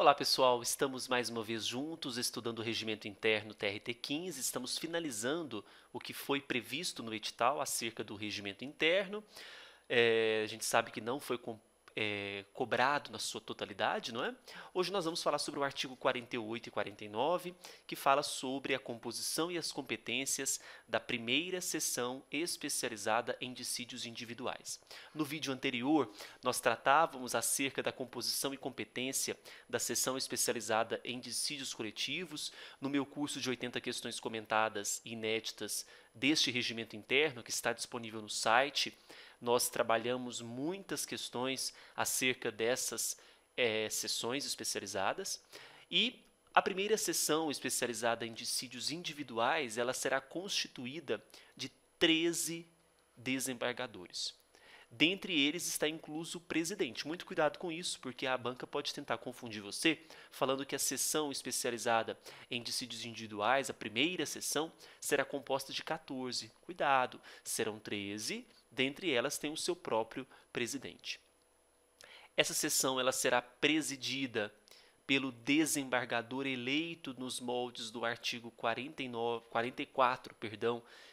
Olá pessoal, estamos mais uma vez juntos estudando o Regimento Interno TRT-15, estamos finalizando o que foi previsto no edital acerca do Regimento Interno. A gente sabe que não foi cobrado na sua totalidade, não é? Hoje nós vamos falar sobre o artigo 48 e 49, que fala sobre a composição e as competências da primeira seção especializada em dissídios individuais. No vídeo anterior, nós tratávamos acerca da composição e competência da seção especializada em dissídios coletivos. No meu curso de 80 questões comentadas e inéditas deste regimento interno, que está disponível no site, nós trabalhamos muitas questões acerca dessas sessões especializadas e a primeira sessão especializada em dissídios individuais, ela será constituída de 13 desembargadores. Dentre eles está incluso o presidente. Muito cuidado com isso, porque a banca pode tentar confundir você, falando que a sessão especializada em dissídios individuais, a primeira sessão, será composta de 14. Cuidado, serão 13, dentre elas tem o seu próprio presidente. Essa sessão ela será presidida pelo desembargador eleito nos moldes do artigo 44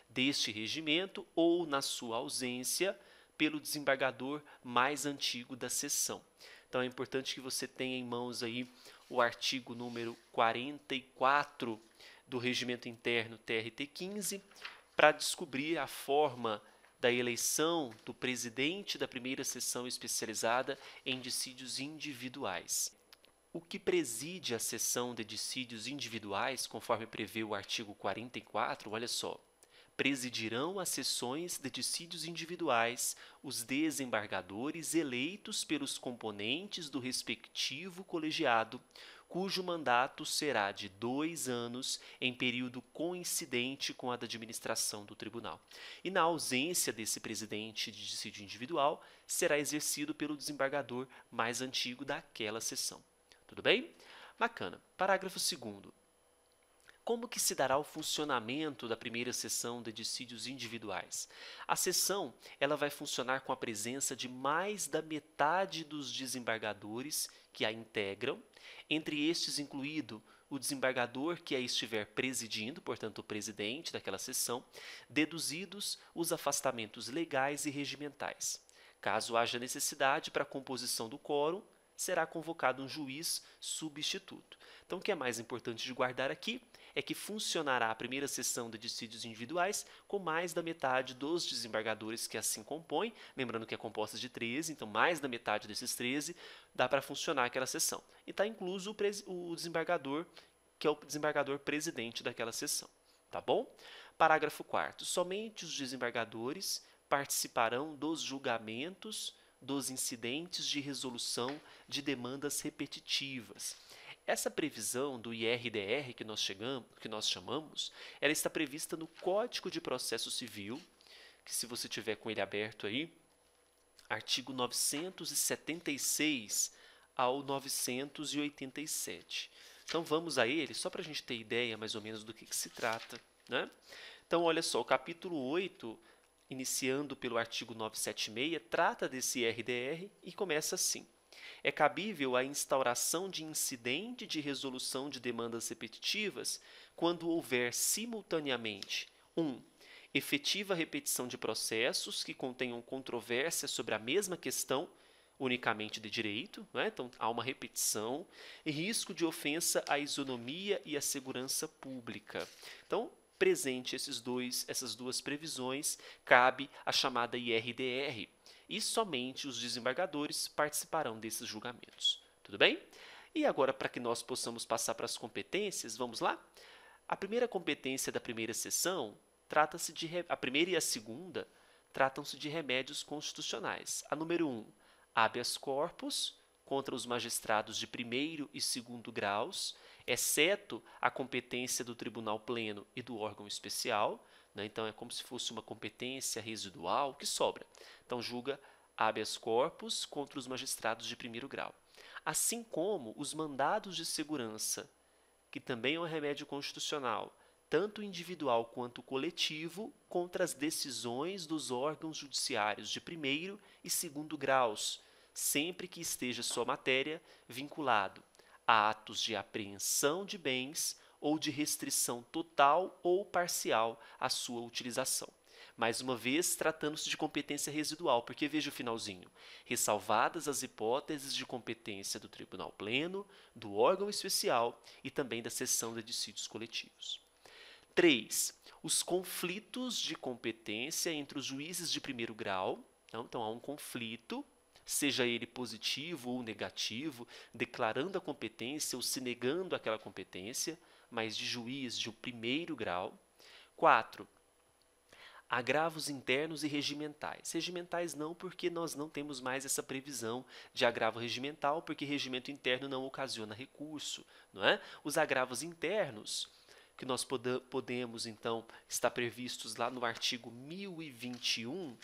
deste regimento ou, na sua ausência, pelo desembargador mais antigo da sessão. Então é importante que você tenha em mãos aí o artigo número 44 do Regimento Interno TRT-15 para descobrir a forma da eleição do presidente da primeira sessão especializada em dissídios individuais. O que preside a sessão de dissídios individuais, conforme prevê o artigo 44, olha só, presidirão as sessões de dissídios individuais os desembargadores eleitos pelos componentes do respectivo colegiado, cujo mandato será de 2 anos em período coincidente com a da administração do tribunal. E na ausência desse presidente de dissídio individual, será exercido pelo desembargador mais antigo daquela sessão. Tudo bem? Bacana. Parágrafo 2º. Como que se dará o funcionamento da primeira sessão de dissídios individuais? A sessão ela vai funcionar com a presença de mais da metade dos desembargadores que a integram, entre estes incluído o desembargador que a estiver presidindo, portanto o presidente daquela sessão, deduzidos os afastamentos legais e regimentais. Caso haja necessidade para a composição do quórum, será convocado um juiz substituto. Então, o que é mais importante de guardar aqui é que funcionará a primeira sessão de dissídios individuais com mais da metade dos desembargadores que assim compõem, lembrando que é composta de 13, então mais da metade desses 13 dá para funcionar aquela sessão. E está incluso o desembargador, que é o desembargador presidente daquela sessão. Tá bom? Parágrafo 4º. Somente os desembargadores participarão dos julgamentos dos incidentes de resolução de demandas repetitivas. Essa previsão do IRDR que nós chamamos, ela está prevista no Código de Processo Civil, que se você tiver com ele aberto aí, artigo 976 ao 987. Então vamos a ele, só para a gente ter ideia mais ou menos do que se trata, né? Então olha só, o capítulo 8, iniciando pelo artigo 976, trata desse IRDR e começa assim. É cabível a instauração de incidente de resolução de demandas repetitivas quando houver simultaneamente 1. Efetiva repetição de processos que contenham controvérsia sobre a mesma questão, unicamente de direito, né? Então há uma repetição, e risco de ofensa à isonomia e à segurança pública. Então, presente essas duas previsões, cabe a chamada IRDR, e somente os desembargadores participarão desses julgamentos. Tudo bem? E agora, para que nós possamos passar para as competências, vamos lá? A primeira competência da primeira sessão trata-se a primeira e a segunda tratam-se de remédios constitucionais. A número 1, habeas corpus contra os magistrados de primeiro e segundo graus, exceto a competência do Tribunal Pleno e do órgão especial, né? Então é como se fosse uma competência residual que sobra. Então julga habeas corpus contra os magistrados de primeiro grau. Assim como os mandados de segurança, que também é um remédio constitucional, tanto individual quanto coletivo, contra as decisões dos órgãos judiciários de primeiro e segundo graus, sempre que esteja sua matéria vinculado atos de apreensão de bens ou de restrição total ou parcial à sua utilização. Mais uma vez, tratando-se de competência residual, porque veja o finalzinho. Ressalvadas as hipóteses de competência do tribunal pleno, do órgão especial e também da seção de dissídios coletivos. 3. Os conflitos de competência entre os juízes de primeiro grau. Então, há um conflito, seja ele positivo ou negativo, declarando a competência ou se negando aquela competência, mas de juiz de primeiro grau. 4. Agravos internos e regimentais. Regimentais não, porque nós não temos mais essa previsão de agravo regimental, porque regimento interno não ocasiona recurso, não é? Os agravos internos, que nós podemos, então, estar previstos lá no artigo 1021,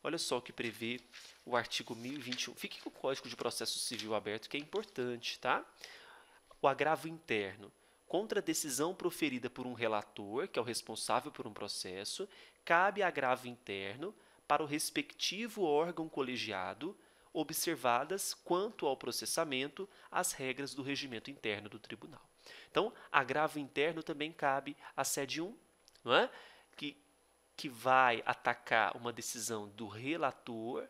olha só o que prevê o artigo 1021. Fique com o Código de Processo Civil aberto, que é importante, tá? O agravo interno. Contra a decisão proferida por um relator, que é o responsável por um processo, cabe agravo interno para o respectivo órgão colegiado, observadas, quanto ao processamento, as regras do regimento interno do tribunal. Então, agravo interno também cabe à sede 1, não é? que vai atacar uma decisão do relator,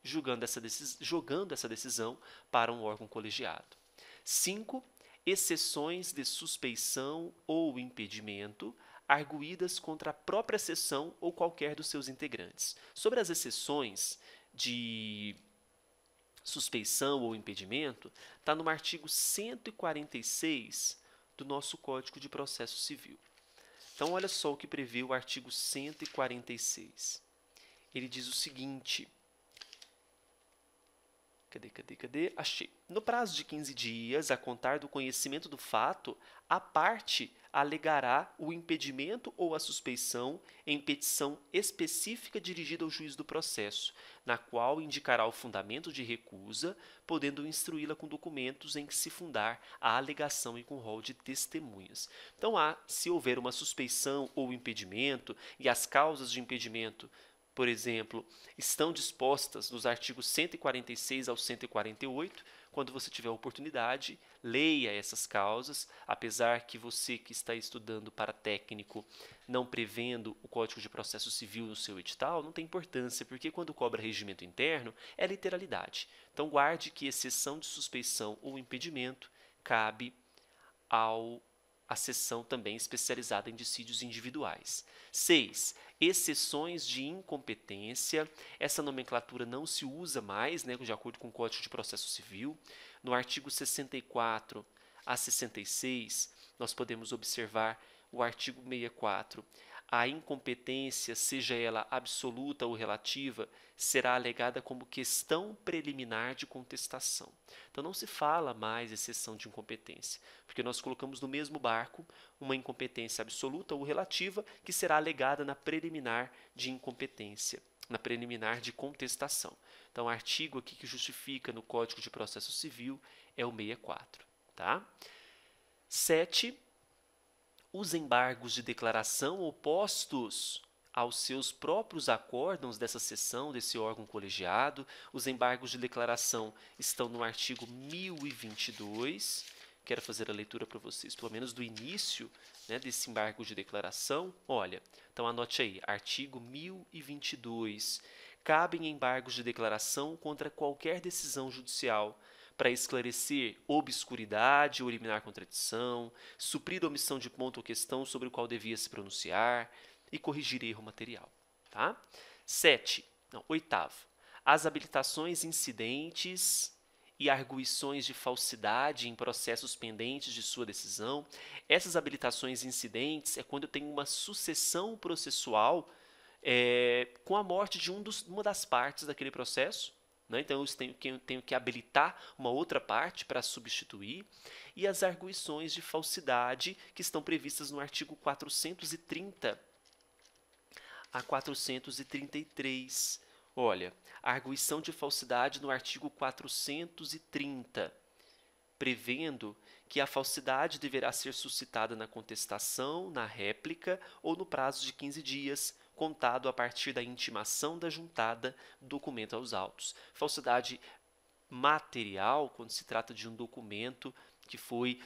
jogando essa decisão para um órgão colegiado. 5. Exceções de suspeição ou impedimento arguídas contra a própria sessão ou qualquer dos seus integrantes. Sobre as exceções de suspeição ou impedimento, está no artigo 146 do nosso Código de Processo Civil. Então, olha só o que prevê o artigo 146. Ele diz o seguinte... Cadê? Achei. No prazo de 15 dias, a contar do conhecimento do fato, a parte alegará o impedimento ou a suspeição em petição específica dirigida ao juiz do processo, na qual indicará o fundamento de recusa, podendo instruí-la com documentos em que se fundar a alegação e com rol de testemunhas. Então, se houver uma suspeição ou impedimento e as causas de impedimento, por exemplo, estão dispostas nos artigos 146 ao 148. Quando você tiver a oportunidade, leia essas causas, apesar que você que está estudando para técnico, não prevendo o Código de Processo Civil no seu edital, não tem importância, porque quando cobra regimento interno, é literalidade. Então, guarde que exceção de suspeição ou impedimento cabe à seção também especializada em dissídios individuais. 6. Exceções de incompetência. Essa nomenclatura não se usa mais, né, de acordo com o Código de Processo Civil. No artigo 64 a 66, nós podemos observar o artigo 64. A incompetência, seja ela absoluta ou relativa, será alegada como questão preliminar de contestação. Então, não se fala mais exceção de incompetência, porque nós colocamos no mesmo barco uma incompetência absoluta ou relativa que será alegada na preliminar de incompetência, na preliminar de contestação. Então, o artigo aqui que justifica no Código de Processo Civil é o 64. Tá? 7. Os embargos de declaração opostos aos seus próprios acórdãos dessa seção, desse órgão colegiado. Os embargos de declaração estão no artigo 1022. Quero fazer a leitura para vocês, pelo menos do início, né, desse embargo de declaração. Olha, então anote aí, artigo 1022. Cabem embargos de declaração contra qualquer decisão judicial para esclarecer obscuridade ou eliminar contradição, suprir omissão de ponto ou questão sobre o qual devia se pronunciar e corrigir erro material. Tá? 8º. As habilitações incidentes e arguições de falsidade em processos pendentes de sua decisão. Essas habilitações incidentes é quando eu tenho uma sucessão processual com a morte de uma das partes daquele processo. Né? Então, eu tenho que habilitar uma outra parte para substituir. E as arguições de falsidade que estão previstas no artigo 430 a 433. Olha, a arguição de falsidade no artigo 430, prevendo que a falsidade deverá ser suscitada na contestação, na réplica ou no prazo de 15 dias, contado a partir da intimação da juntada do documento aos autos. Falsidade material, quando se trata de um documento que foi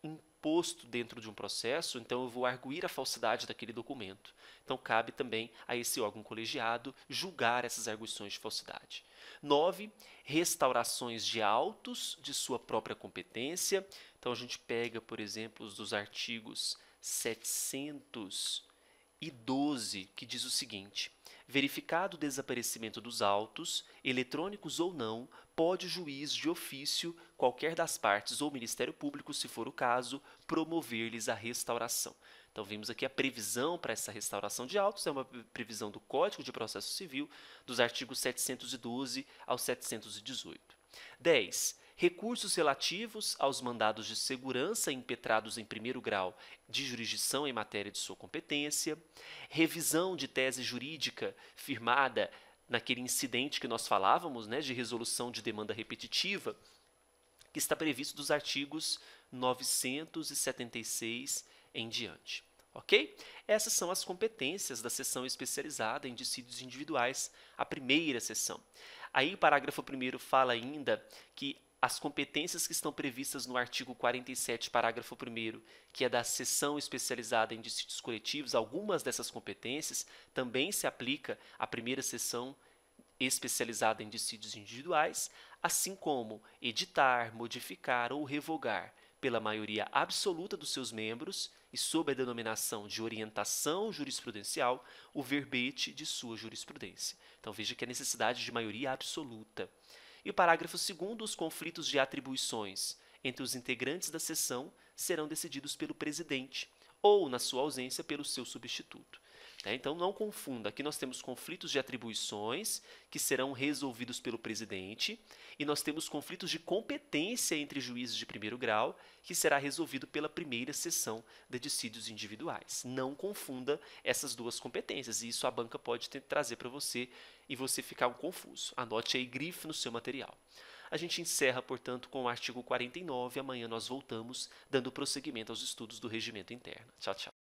imposto dentro de um processo, então eu vou arguir a falsidade daquele documento. Então cabe também a esse órgão colegiado julgar essas arguições de falsidade. 9. Restaurações de autos de sua própria competência. Então a gente pega, por exemplo, os dos artigos 712, que diz o seguinte: verificado o desaparecimento dos autos, eletrônicos ou não, pode o juiz de ofício, qualquer das partes ou Ministério Público, se for o caso, promover-lhes a restauração. Então, vimos aqui a previsão para essa restauração de autos, é uma previsão do Código de Processo Civil, dos artigos 712 ao 718. 10. Recursos relativos aos mandados de segurança impetrados em primeiro grau de jurisdição em matéria de sua competência, revisão de tese jurídica firmada naquele incidente que nós falávamos, né, de resolução de demanda repetitiva, que está previsto dos artigos 976 em diante. Ok? Essas são as competências da seção especializada em dissídios individuais, a primeira seção. Aí o parágrafo 1º fala ainda que as competências que estão previstas no artigo 47, parágrafo 1º, que é da seção especializada em dissídios coletivos, algumas dessas competências também se aplica à primeira seção especializada em dissídios individuais, assim como editar, modificar ou revogar pela maioria absoluta dos seus membros e sob a denominação de orientação jurisprudencial o verbete de sua jurisprudência. Então veja que a necessidade de maioria absoluta. E o parágrafo 2º, os conflitos de atribuições entre os integrantes da seção serão decididos pelo presidente ou, na sua ausência, pelo seu substituto. Então, não confunda, aqui nós temos conflitos de atribuições que serão resolvidos pelo presidente e nós temos conflitos de competência entre juízes de primeiro grau que será resolvido pela primeira seção de dissídios individuais. Não confunda essas duas competências, e isso a banca pode trazer para você e você ficar confuso. Anote aí, grife no seu material. A gente encerra, portanto, com o artigo 49. Amanhã nós voltamos, dando prosseguimento aos estudos do regimento interno. Tchau, tchau.